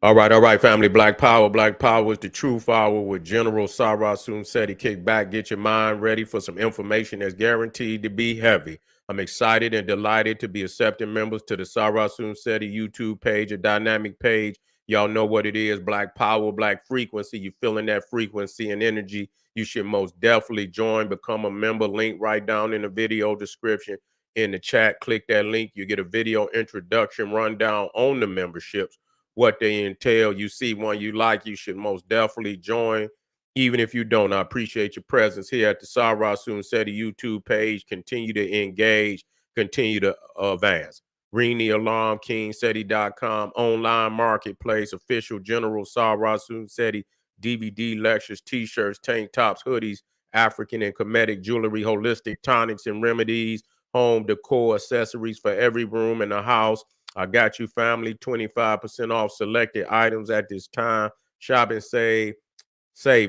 All right, family. Black Power. Black Power is the truth hour with General Sarah Soon-Seti. Kick back, get your mind ready for some information that's guaranteed to be heavy. I'm excited and delighted to be accepting members to the Sarah Soon-Seti YouTube page, a dynamic page. Y'all know what it is, Black Power, Black Frequency. You feeling that frequency and energy, you should most definitely join, become a member. Link right down in the video description. In the chat, click that link. You get a video introduction rundown on the memberships, what they entail. You see one you like, you should most definitely join. Even if you don't, I appreciate your presence here at the Sarah Soon-Seti YouTube page. Continue to engage, continue to advance. Ring the alarm, kingseti.com, online marketplace, official General Sarah Soon-Seti DVD lectures, t-shirts, tank tops, hoodies, African and Kemetic jewelry, holistic tonics and remedies, home decor accessories for every room in the house. I got you, family. 25% off selected items at this time. Shop and save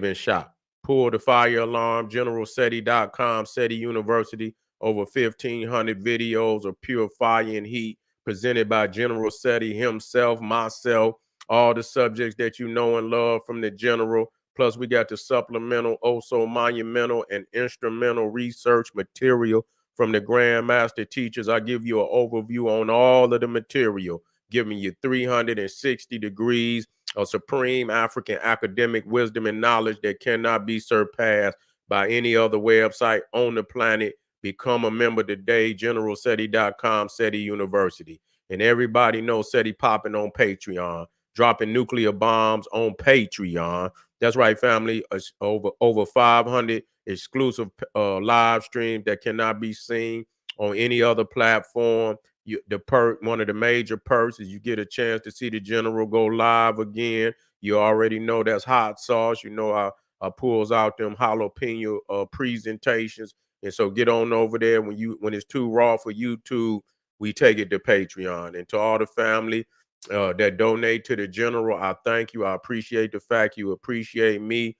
and shop. Pull the fire alarm. GeneralSeti.com, SETI University. Over 1,500 videos of pure fire and heat presented by General SETI himself, myself, all the subjects that you know and love from the General. Plus, we got the supplemental, also monumental and instrumental research material from the Grandmaster teachers. I give you an overview on all of the material, giving you 360 degrees of supreme African academic wisdom and knowledge that cannot be surpassed by any other website on the planet. Become a member today, generalseti.com, SETI University. And everybody knows SETI popping on Patreon, dropping nuclear bombs on Patreon. That's right, family. Over 500 exclusive live streams that cannot be seen on any other platform. One of the major perks is you get a chance to see the General go live again. You already know that's hot sauce. You know I pulls out them jalapeno presentations, and so get on over there when it's too raw for YouTube. We take it to Patreon. And to all the family that donate to the General, I thank you. I appreciate the fact you appreciate me.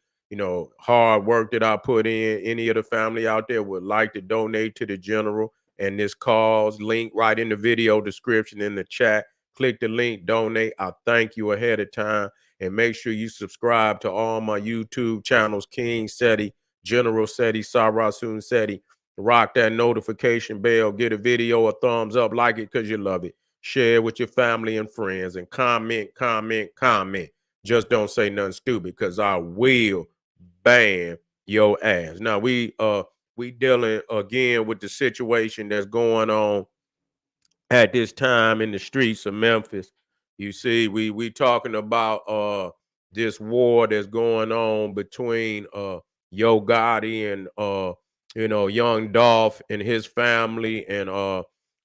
Hard work that I put in. Any of the family out there would like to donate to the General and this cause, link right in the video description in the chat. Click the link, donate. I thank you ahead of time. And make sure you subscribe to all my YouTube channels, King SETI, General SETI, Sarah Soon-Seti. Rock that notification bell. Get a video a thumbs up. Like it because you love it. Share with your family and friends. And comment, comment, comment. Just don't say nothing stupid because I will ban your ass. Now we dealing again with the situation that's going on at this time in the streets of Memphis. You see, we talking about this war that's going on between Yo Gotti and Young Dolph and his family, and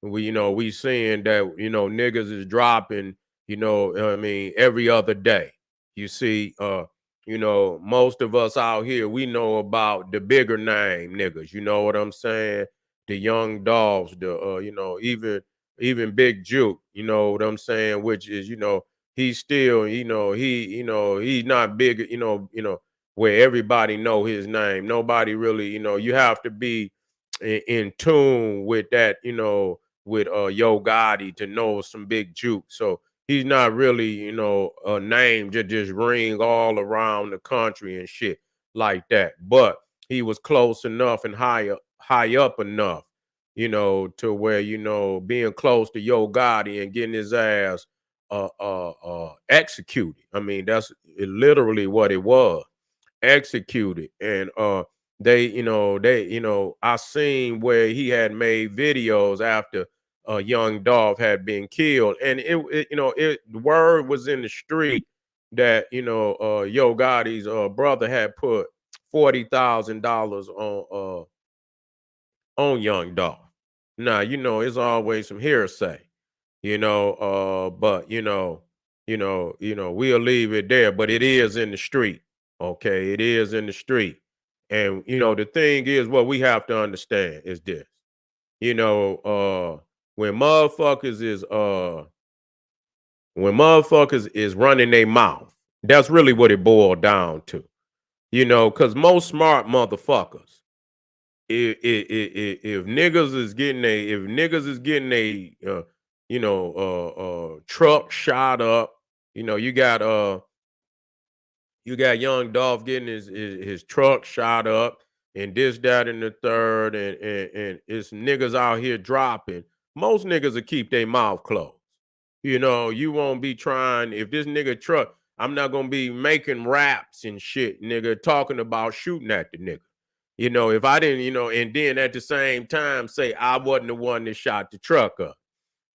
we seeing that niggas is dropping, I mean, every other day. You see, most of us out here, we know about the bigger name niggas, you know what I'm saying? The Young Dolphs, the even Big Juke, you know what I'm saying, which is, he's still, he's not big, where everybody know his name. Nobody really, you have to be in tune with that, with Yo Gotti to know some Big Juke. So he's not really, a name to just ring all around the country and shit like that. But he was close enough and high up enough, to where, being close to Yo Gotti and getting his ass executed. I mean, that's literally what it was, executed. And I seen where he had made videos after Young Dolph had been killed, and the word was in the street that Yo Gotti's brother had put $40,000 on Young Dolph. Now, it's always some hearsay, but we'll leave it there. But it is in the street. Okay, it is in the street. And the thing is, what we have to understand is this. You know, when motherfuckers is running their mouth, that's really what it boiled down to. Because most smart motherfuckers, if niggas is getting a truck shot up, You got young Dolph getting his truck shot up and this, that, and the third, and it's niggas out here dropping. Most niggas will keep their mouth closed. You won't be trying if this nigga truck, I'm not gonna be making raps and shit, nigga, talking about shooting at the nigga. If I didn't, and then at the same time say I wasn't the one that shot the truck up.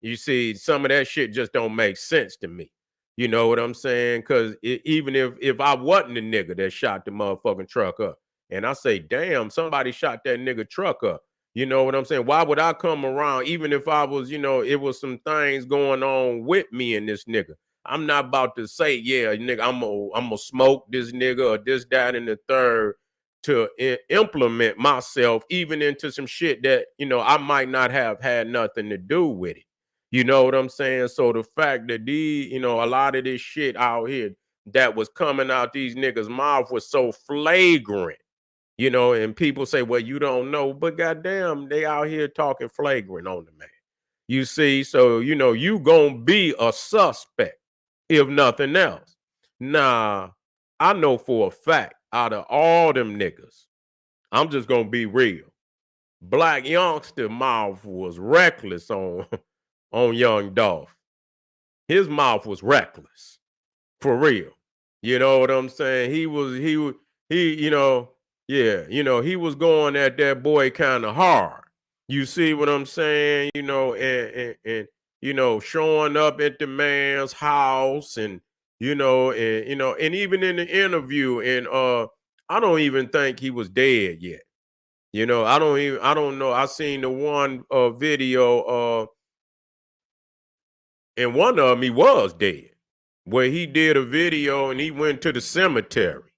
You see, some of that shit just don't make sense to me. You know what I'm saying? Because even if I wasn't the nigga that shot the motherfucking truck up, and I say, damn, somebody shot that nigga truck up. You know what I'm saying? Why would I come around, even if I was, it was some things going on with me and this nigga? I'm not about to say, yeah, nigga, I'm gonna smoke this nigga or this, that, and the third to implement myself even into some shit that I might not have had nothing to do with it. You know what I'm saying? So the fact that a lot of this shit out here that was coming out these niggas' mouth was so flagrant, and people say, well, you don't know, but goddamn, they out here talking flagrant on the man. You see, so you gonna be a suspect, if nothing else. Nah, I know for a fact, out of all them niggas, I'm just gonna be real. Black Youngsta mouth was reckless on on young Dolph. His mouth was reckless. For real. You know what I'm saying? Yeah, he was going at that boy kind of hard. You see what I'm saying? And showing up at the man's house and even in the interview, and I don't even think he was dead yet. I don't know. I seen the one video and one of them he was dead, where he did a video and he went to the cemetery.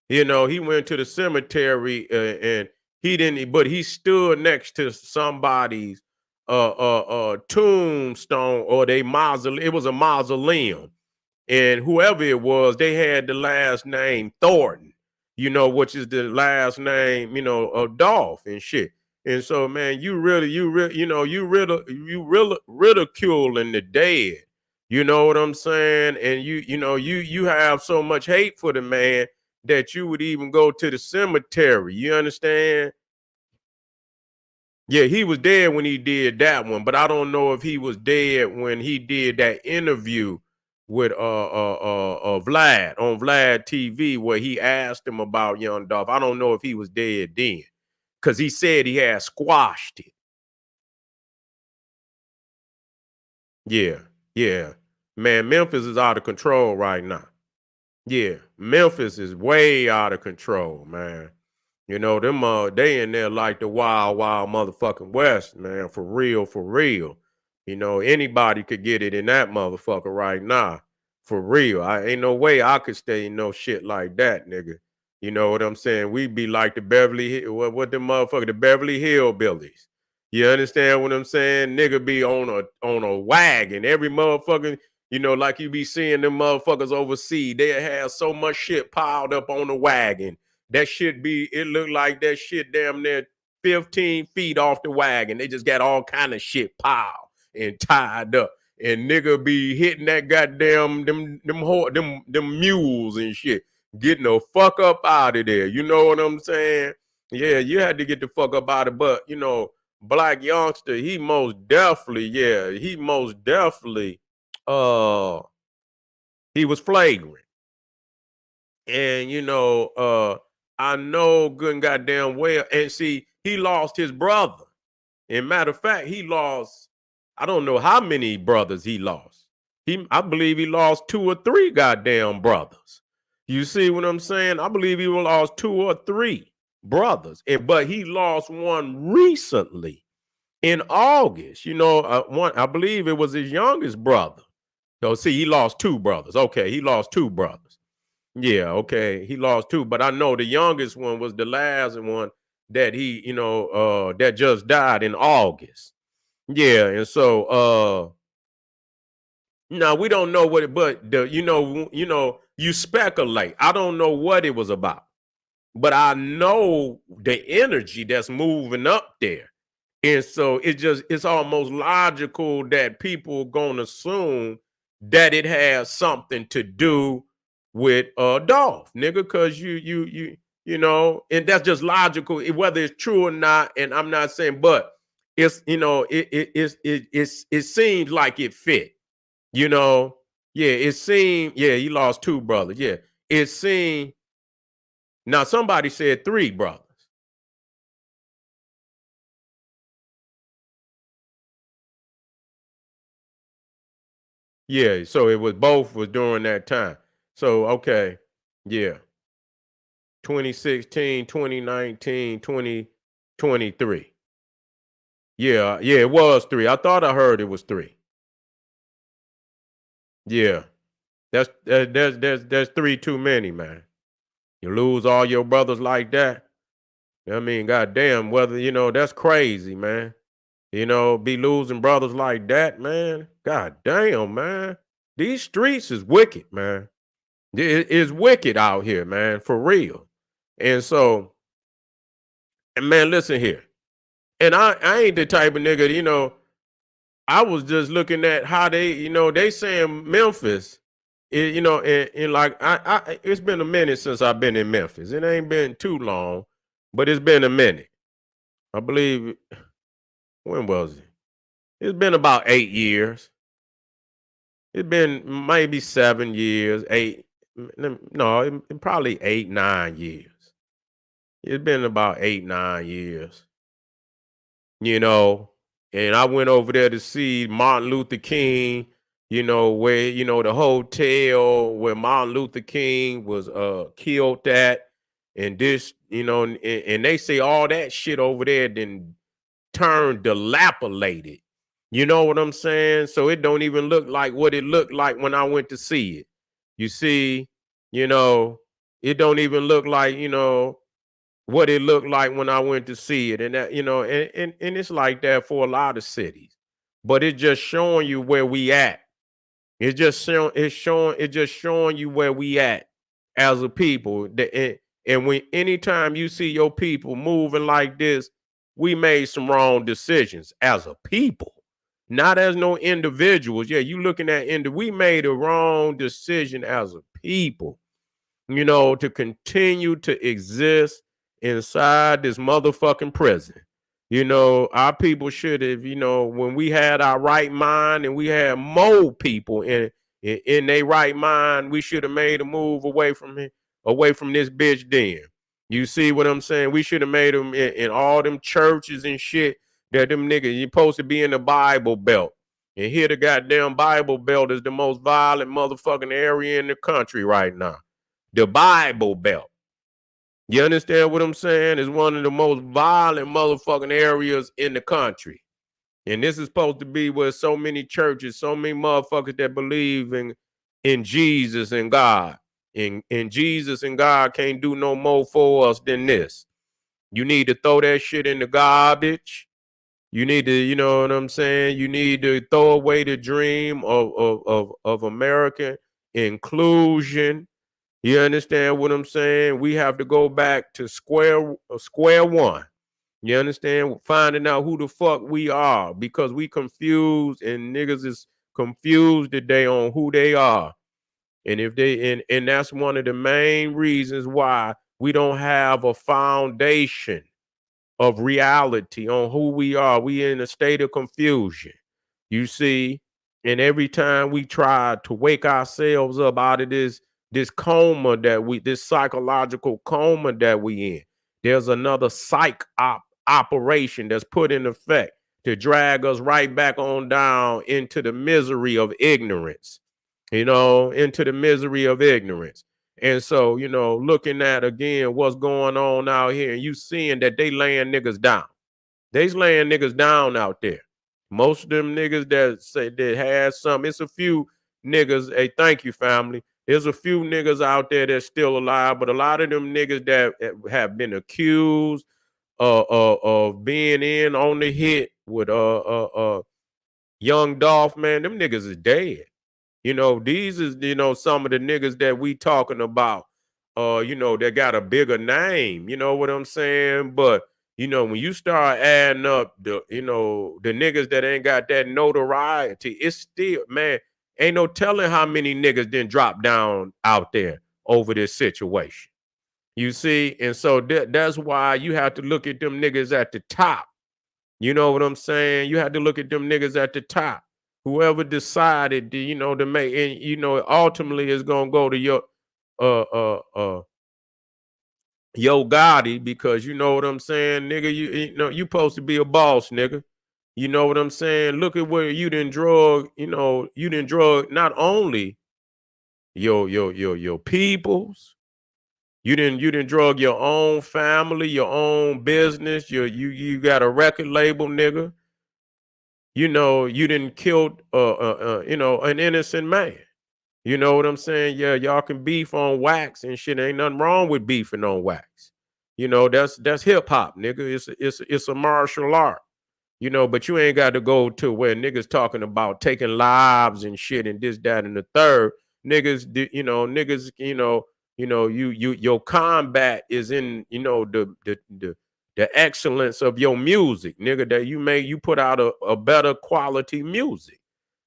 He went to the cemetery and he didn't, but he stood next to somebody's tombstone or they mausoleum. It was a mausoleum, and whoever it was, they had the last name Thornton, which is the last name, of Dolph and shit. And so, man, you really ridiculing the dead. You know what I'm saying? And you have so much hate for the man that you would even go to the cemetery. You understand? Yeah, he was dead when he did that one, but I don't know if he was dead when he did that interview with Vlad on Vlad TV where he asked him about Young Dolph. I don't know if he was dead then because he said he had squashed it. Yeah, yeah. Man, Memphis is out of control right now. Yeah, Memphis is way out of control, man. Them they in there like the wild, wild motherfucking West, man, for real, for real. Anybody could get it in that motherfucker right now. For real. I ain't no way I could stay in no shit like that, nigga. You know what I'm saying? We be like the Beverly Hill, what the motherfucker, the Beverly Hillbillies. You understand what I'm saying? Nigga be on a wagon. Every motherfucker, like you be seeing them motherfuckers overseas. They have so much shit piled up on the wagon. That shit it looked like that shit damn near 15 feet off the wagon. They just got all kind of shit piled and tied up. And nigga be hitting that goddamn them mules and shit. Getting the fuck up out of there. You know what I'm saying? Yeah, you had to get the fuck up out of, but Black Youngsta, he most definitely uh he was flagrant. And I know good and goddamn well. And see, he lost his brother. And matter of fact, he lost, I don't know how many brothers he lost. I believe he lost 2 or 3 goddamn brothers. You see what I'm saying? I believe he lost 2 or 3 brothers. But he lost one recently in August. One, I believe it was his youngest brother. So see, he lost 2 brothers. Okay, he lost 2 brothers. Yeah, okay. He lost 2, but I know the youngest one was the last one that that just died in August. Yeah, and so now we don't know what it, but you speculate. I don't know what it was about, but I know the energy that's moving up there. And so it's almost logical that people are gonna assume that it has something to do with Dolph, nigga, cause you know, and that's just logical, whether it's true or not. And I'm not saying, but it's you know, it seems like it fit, you know. Yeah, it seemed, yeah, he lost two brothers. Yeah, it seemed now somebody said three brothers. Yeah, so it was both was during that time. So okay, yeah. 2016, 2019, 2023. Yeah, yeah, it was three. I thought I heard it was three. Yeah. There's three too many, man. You lose all your brothers like that. I mean, goddamn, whether you know that's crazy, man. You know, be losing brothers like that, man. God damn, man. These streets is wicked, man. It's wicked out here, man, for real. And so, and man, listen here. And I ain't the type of nigga, you know, I was just looking at how they, you know, they saying Memphis, you know, and like it's been a minute since I've been in Memphis. It ain't been too long, but it's been a minute. I believe when was it? It's been about 8 years. It's been maybe 7 years, eight. No, probably 8, 9 years. It's been about 8, 9 years. You know, and I went over there to see Martin Luther King, you know, where, you know, the hotel where Martin Luther King was killed at. And this, you know, and they say all that shit over there then turned dilapidated. You know what I'm saying? So it don't even look like what it looked like when I went to see it. You see, you know, it don't even look like, you know, what it looked like when I went to see it. And that, you know, and it's like that for a lot of cities. But it's just showing you where we at. It's just showing you where we at as a people. And when anytime you see your people moving like this, we made some wrong decisions as a people, not as no individuals. Yeah, you looking at we made a wrong decision as a people, you know, to continue to exist inside this motherfucking prison. You know, our people should have, you know, when we had our right mind and we had more people in their right mind, we should have made a move away from this bitch then. You see what I'm saying? We should have made them in all them churches and shit that them niggas, you supposed to be in the Bible Belt. And here the goddamn Bible Belt is the most violent motherfucking area in the country right now. The Bible Belt. You understand what I'm saying? It's one of the most violent motherfucking areas in the country. And this is supposed to be where so many churches, so many motherfuckers that believe in Jesus and God. And Jesus and God can't do no more for us than this. You need to throw that shit in the garbage. You need to, you know what I'm saying? You need to throw away the dream of American inclusion. You understand what I'm saying? We have to go back to square one. You understand? Finding out who the fuck we are because we confused and niggas is confused today on who they are. And if they and that's one of the main reasons why we don't have a foundation of reality on who we are. We in a state of confusion. You see, and every time we try to wake ourselves up out of this coma this psychological coma that we in, there's another operation that's put in effect to drag us right back on down into the misery of ignorance, you know, into the misery of ignorance. And so, you know, looking at again what's going on out here, and you seeing that they laying niggas down. They's laying niggas down out there. Most of them niggas that say that had some, it's a few niggas. Hey, thank you, family. There's a few niggas out there that's still alive, but a lot of them niggas that have been accused of being in on the hit with young Dolph, man, them niggas is dead. You know, these is, you know, some of the niggas that we talking about, you know, that got a bigger name, you know what I'm saying? But, you know, when you start adding up the, you know, the niggas that ain't got that notoriety, it's still, man, Ain't no telling how many niggas didn't drop down out there over this situation. You see, and so that's why you have to look at them niggas at the top. You know what I'm saying? You have to look at them niggas at the top. Whoever decided to, to make, and ultimately is gonna go to your uh uh uh Yo Gotti, because you know what I'm saying, nigga. You supposed to be a boss, nigga. You know what I'm saying? Look at where you done drug, you done drug not only your peoples, you didn't drug your own family, your own business. You got a record label, nigga. You didn't kill an innocent man. You know what I'm saying? Yeah, y'all can beef on wax and shit. Ain't nothing wrong with beefing on wax. That's hip hop, nigga. It's a martial art. But you ain't got to go to where niggas talking about taking lives and shit and this, that, and the third. Niggas, your combat is in, the excellence of your music, nigga, that you put out a better quality music.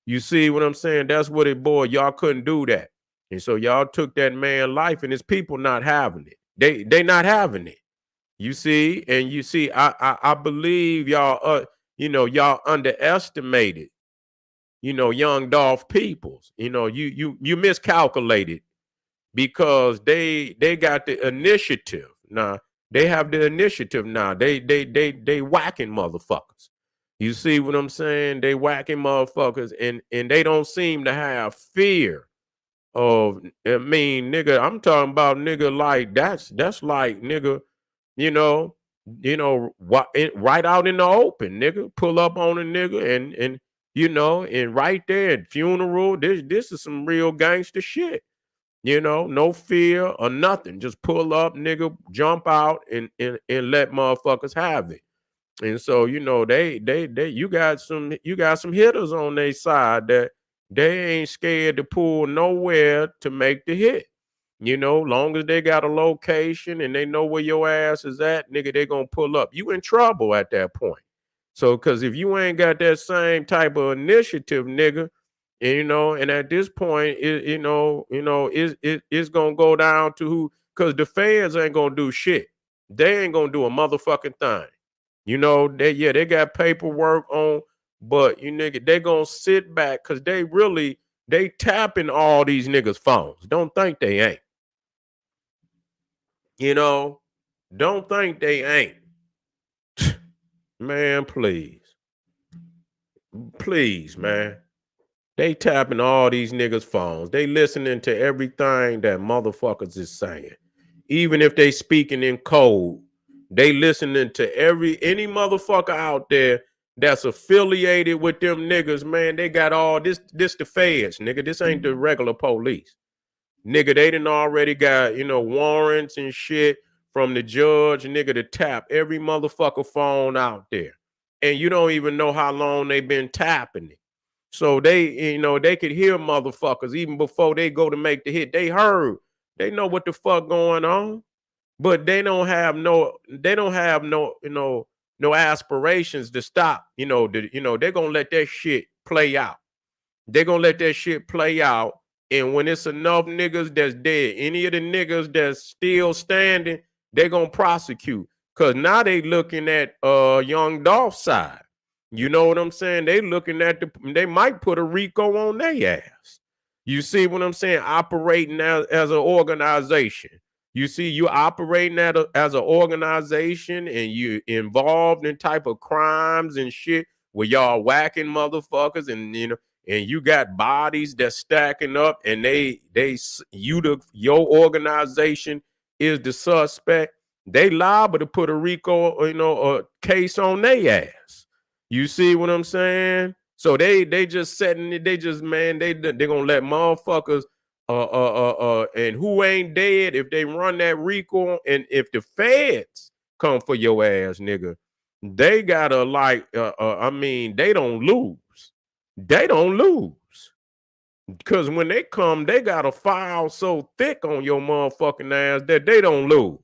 You see what I'm saying? That's what it, boy, y'all couldn't do that. And so y'all took that man life and his people not having it. They not having it. You see, and you see, I believe y'all y'all underestimated, young Dolph Peoples. You miscalculated because they got the initiative. Now they have the initiative now. They whacking motherfuckers. You see what I'm saying? They whacking motherfuckers and they don't seem to have fear of, nigga, I'm talking about nigga like that's like nigga, you know, right out in the open, nigga. Pull up on a nigga and and right there at funeral, this is some real gangster shit. No fear or nothing. Just pull up, nigga, jump out and let motherfuckers have it. And so, they you got some hitters on their side that they ain't scared to pull nowhere to make the hit. Long as they got a location and they know where your ass is at, nigga, they gonna pull up. You in trouble at that point. So, cause if you ain't got that same type of initiative, nigga, and at this point, it's gonna go down to who, cause the fans ain't gonna do shit. They ain't gonna do a motherfucking thing. They got paperwork on, but nigga, they gonna sit back because they tapping all these niggas' phones. Don't think they ain't. Don't think they ain't. Man, please. Please, man. They tapping all these niggas' phones. They listening to everything that motherfuckers is saying. Even if they speaking in code, they listening to any motherfucker out there that's affiliated with them niggas, man. They got all this the feds, nigga. This ain't the regular police. Nigga, they done already got, warrants and shit from the judge, nigga, to tap every motherfucker phone out there. And you don't even know how long they been tapping it. So they could hear motherfuckers even before they go to make the hit. They heard. They know what the fuck going on. But they don't have no no aspirations to stop. They're gonna let that shit play out. They're gonna let that shit play out. And when it's enough niggas that's dead, any of the niggas that's still standing, they're gonna prosecute. Cause now they looking at young Dolph side. You know what I'm saying? They looking at they might put a RICO on their ass. You see what I'm saying? Operating as an organization. You see, you operating as an organization and you involved in type of crimes and shit where y'all whacking motherfuckers and and you got bodies that's stacking up and your organization is the suspect. They liable to put a RICO, a case on their ass. You see what I'm saying? So they just setting it. They just, man, they gonna let motherfuckers and who ain't dead if they run that RICO, and if the feds come for your ass, nigga, they gotta they don't lose. They don't lose. Because when they come, they got a file so thick on your motherfucking ass that they don't lose.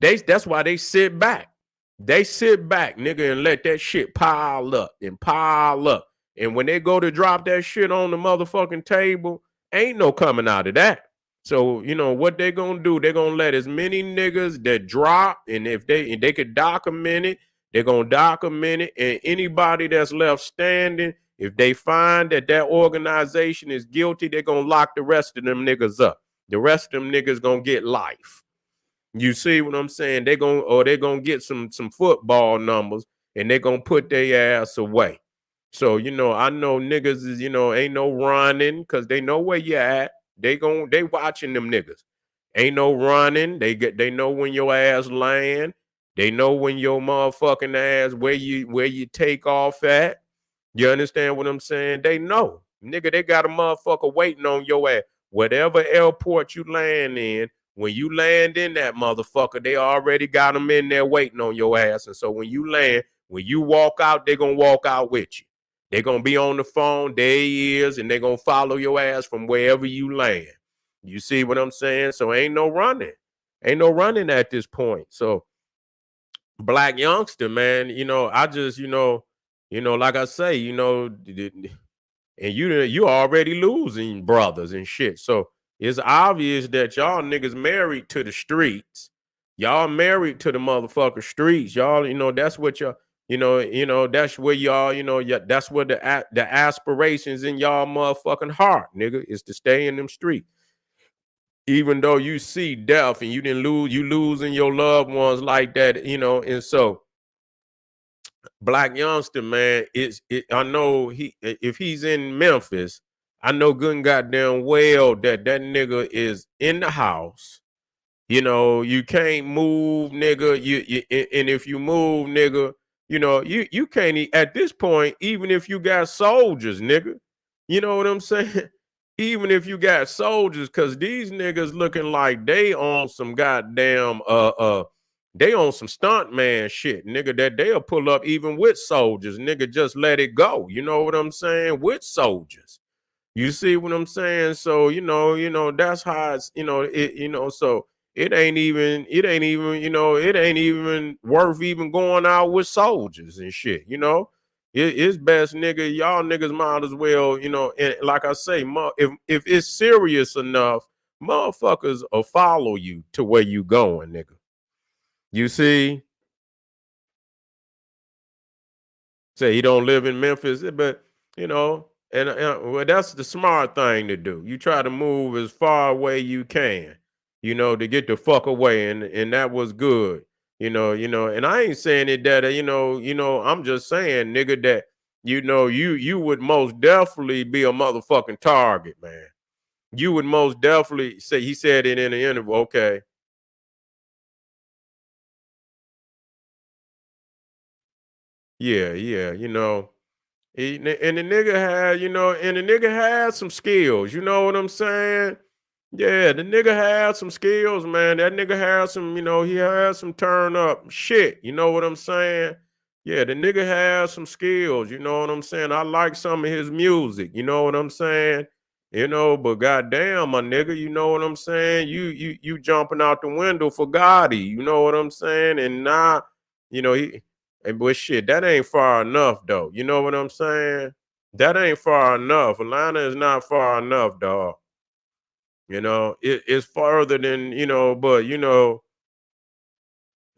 That's why they sit back. They sit back, nigga, and let that shit pile up and pile up. And when they go to drop that shit on the motherfucking table, ain't no coming out of that. So, you know, what they gonna do, they're gonna let as many niggas that drop, and if they could document it, they're gonna document it, and anybody that's left standing, if they find that that organization is guilty, they're gonna lock the rest of them niggas up. The rest of them niggas gonna get life. You see what I'm saying? They're gonna get some football numbers, and they're gonna put their ass away. So, you know, I know niggas is, you know, ain't no running because they know where you at. They watching them niggas. Ain't no running. They know when your ass land. They know when your motherfucking ass where you take off at. You understand what I'm saying? They know. Nigga, they got a motherfucker waiting on your ass. Whatever airport you land in, when you land in that motherfucker, they already got them in there waiting on your ass. And so when you land, when you walk out, they're gonna walk out with you. They're gonna be on the phone, there he is, and they're gonna follow your ass from wherever you land. You see what I'm saying? So ain't no running. Ain't no running at this point. So Black Youngsta, man, you know, I just, like I say, and you already losing brothers and shit. So it's obvious that y'all niggas married to the streets. Y'all married to the motherfucker streets. Y'all, that's what y'all, that's where y'all, that's where the aspirations in y'all motherfucking heart, nigga, is to stay in them streets. Even though you see death and you losing your loved ones like that, and so Black Youngsta, man, I know if he's in Memphis, I know good and goddamn well that nigga is in the house. You can't move, nigga. And if you move, nigga, you can't at this point, even if you got soldiers, nigga. You know what I'm saying? Even if you got soldiers, because these niggas looking like they on some goddamn they on some stunt man shit, nigga, that they'll pull up even with soldiers, nigga. Just let it go. You know what I'm saying? With soldiers. You see what I'm saying? So, that's how it's, so it ain't even worth even going out with soldiers and shit, it's best, nigga. Y'all niggas might as well, and like I say, if it's serious enough, motherfuckers will follow you to where you going, nigga. You see? Say he don't live in Memphis, but well, that's the smart thing to do. You try to move as far away you can, to get the fuck away, and that was good, And I ain't saying it that I'm just saying, nigga, that you would most definitely be a motherfucking target, man. You would most definitely say. He said it in the interview. Okay, yeah, yeah, and the nigga had, and the nigga had some skills. You know what I'm saying? Yeah, the nigga had some skills, man. That nigga had some, he had some turn up shit. You know what I'm saying? Yeah, the nigga had some skills. You know what I'm saying? I like some of his music. You know what I'm saying? But goddamn, my nigga, you know what I'm saying? You jumping out the window for Gotti. You know what I'm saying? And now, he. But shit, that ain't far enough though. You know what I'm saying? That ain't far enough. Atlanta is not far enough, dog. It's farther than, but your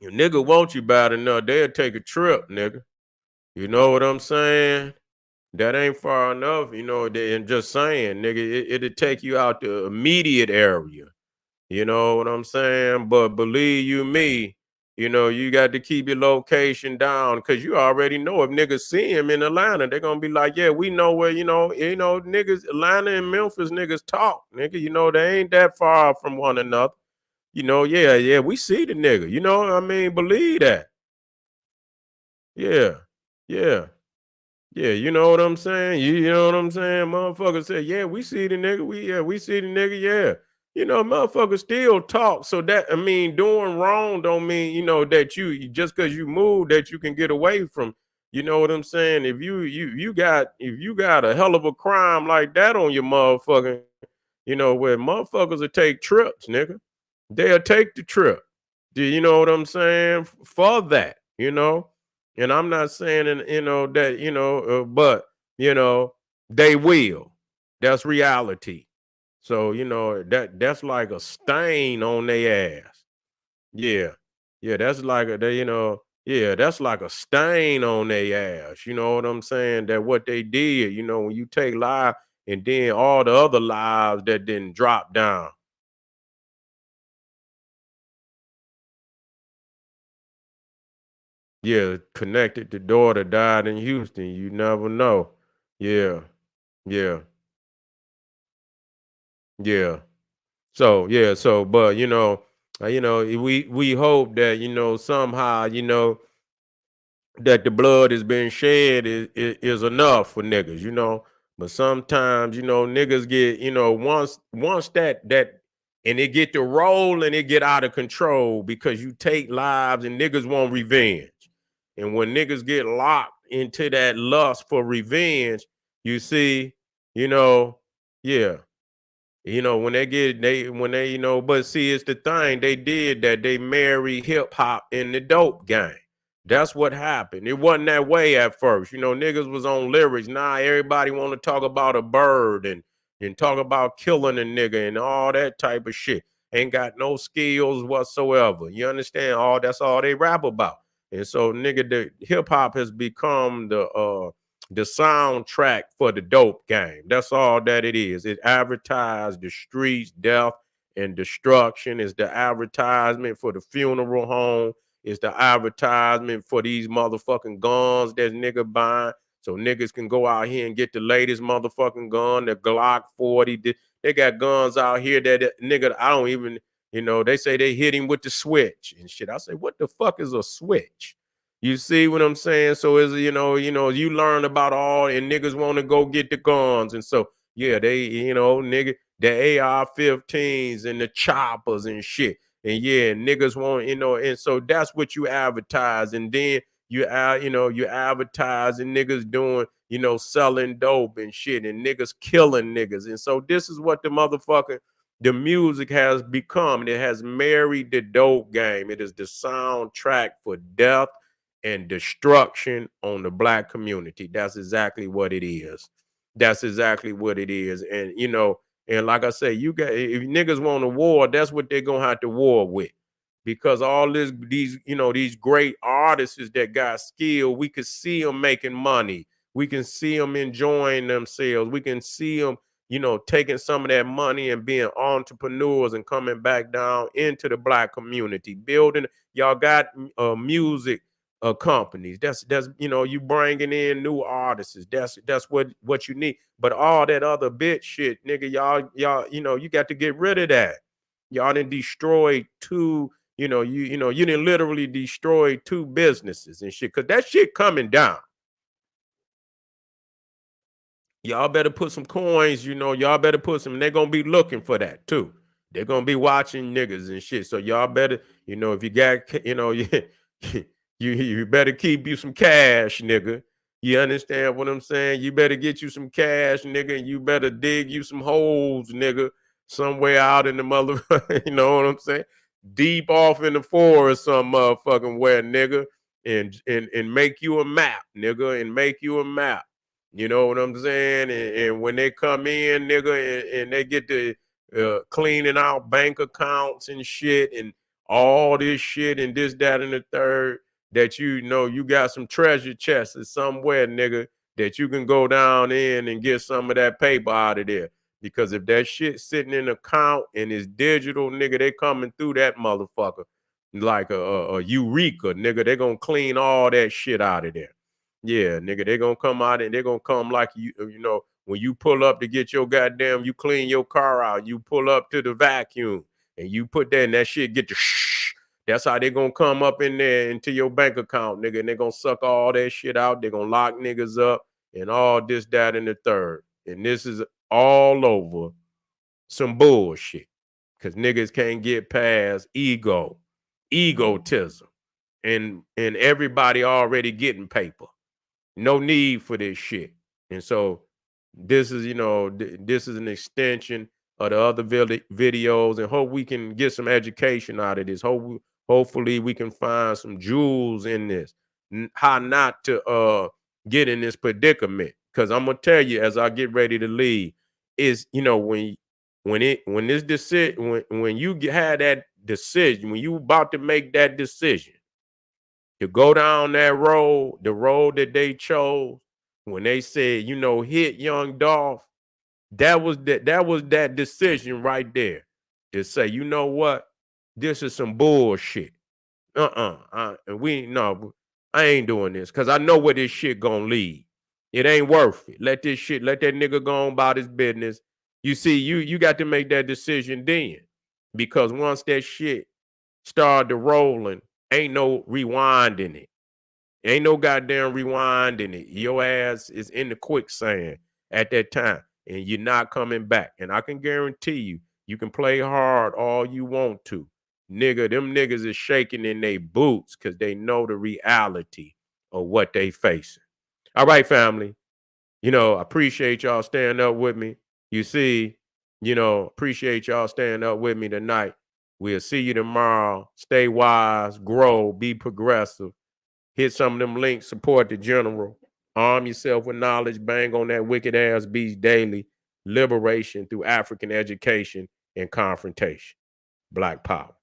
nigga want you bad enough, they'll take a trip, nigga. You know what I'm saying? That ain't far enough, and just saying, nigga, it'll take you out the immediate area. You know what I'm saying? But believe you me, you got to keep your location down because you already know if niggas see him in Atlanta, they're gonna be like, yeah, we know where, niggas, Atlanta and Memphis niggas talk, nigga. They ain't that far from one another. Yeah, yeah, we see the nigga. I mean, believe that. Yeah, yeah. Yeah, you know what I'm saying? You know what I'm saying? Motherfucker said, yeah, we see the nigga. We see the nigga, yeah. Motherfuckers still talk. So that, I mean, doing wrong don't mean, that just because you move that you can get away from, you know what I'm saying? If you got a hell of a crime like that on your motherfucking, where motherfuckers will take trips, nigga. They'll take the trip. Do you know what I'm saying? For that, And I'm not saying, that, but you know, they will. That's reality. So, that's like a stain on their ass. Yeah. Yeah, that's like yeah, that's like a stain on their ass. You know what I'm saying? That what they did, when you take live and then all the other lives that didn't drop down. Yeah, connected to daughter died in Houston. You never know. Yeah. Yeah. Yeah. So yeah, but we hope that somehow that the blood has been shed is enough for niggas, But sometimes, niggas get, once that and it get to roll and it get out of control because you take lives and niggas want revenge. And when niggas get locked into that lust for revenge, you see, you know, yeah. When they but see, it's the thing they did that they married hip hop in the dope game. That's what happened. It wasn't that way at first. Niggas was on lyrics. Now everybody want to talk about a bird and talk about killing a nigga and all that type of shit. Ain't got no skills whatsoever. You understand? That's all they rap about. And so nigga, the hip hop has become the soundtrack for the dope game. That's all that it is. It advertised the streets, death, and destruction. It's the advertisement for the funeral home. It's the advertisement for these motherfucking guns that nigga buying. So niggas can go out here and get the latest motherfucking gun, the Glock 40. They got guns out here that nigga, I don't even, they say they hit him with the switch and shit. I say, what the fuck is a switch? You see what I'm saying? So is you learn about all and niggas want to go get the guns. And so yeah, they, nigga, the AR-15s and the choppers and shit. And yeah, niggas want, and so that's what you advertise. And then you advertise and niggas doing, selling dope and shit and niggas killing niggas. And so this is what the music has become. It has married the dope game. It is the soundtrack for death and destruction on the black community. That's exactly what it is. That's exactly what it is. And and like I say, you got if niggas want a war, that's what they're gonna have to war with. Because all these great artists that got skill, we could see them making money. We can see them enjoying themselves. We can see them, taking some of that money and being entrepreneurs and coming back down into the black community, building. Y'all got music companies. That's you bringing in new artists. That's what you need. But all that other bitch shit, nigga, y'all, you got to get rid of that. Y'all didn't destroy two. You didn't literally destroy two businesses and shit. Cause that shit coming down. Y'all better put some coins, y'all better put some, and they're gonna be looking for that too. They're gonna be watching niggas and shit. So y'all better, if you got, you better keep you some cash, nigga. You understand what I'm saying? You better get you some cash, nigga, and you better dig you some holes, nigga, somewhere out in the mother, you know what I'm saying? Deep off in the forest, some motherfucking where, nigga, and make you a map, nigga, and make you a map. You know what I'm saying? And when they come in, nigga, and they get to cleaning out bank accounts and shit and all this shit and this, that, and the third, that you got some treasure chests or somewhere, nigga, that you can go down in and get some of that paper out of there. Because if that shit sitting in an account and it's digital, nigga, they coming through that motherfucker like a eureka, nigga. They gonna clean all that shit out of there. Yeah, nigga, they gonna come out and they gonna come like when you pull up to get your goddamn, you clean your car out, you pull up to the vacuum and you put that and that shit get the shh. That's how they gonna come up in there into your bank account, nigga, and they gonna suck all that shit out. They gonna lock niggas up and all this, that, and the third. And this is all over some bullshit. Cause niggas can't get past egotism, and everybody already getting paper. No need for this shit. And so this is, this is an extension of the other videos, and hope we can get some education out of this. Hopefully we can find some jewels in this. How not to get in this predicament. Because I'm gonna tell you as I get ready to leave, is when this decision when you had that decision, when you about to make that decision to go down that road, the road that they chose, when they said, hit young Dolph, that decision right there to say, you know what, this is some bullshit. We no, I ain't doing this because I know where this shit gonna lead. It ain't worth it. Let that nigga go on about his business. You see, you got to make that decision then, because once that shit started rolling, ain't no rewinding it. Ain't no goddamn rewinding it. Your ass is in the quicksand at that time, and you're not coming back. And I can guarantee you, you can play hard all you want to. Nigga, them niggas is shaking in their boots because they know the reality of what they facing. All right, family. I appreciate y'all staying up with me. You see, appreciate y'all staying up with me tonight. We'll see you tomorrow. Stay wise, grow, be progressive. Hit some of them links, support the general. Arm yourself with knowledge, bang on that wicked ass beast daily. Liberation through African education and confrontation. Black power.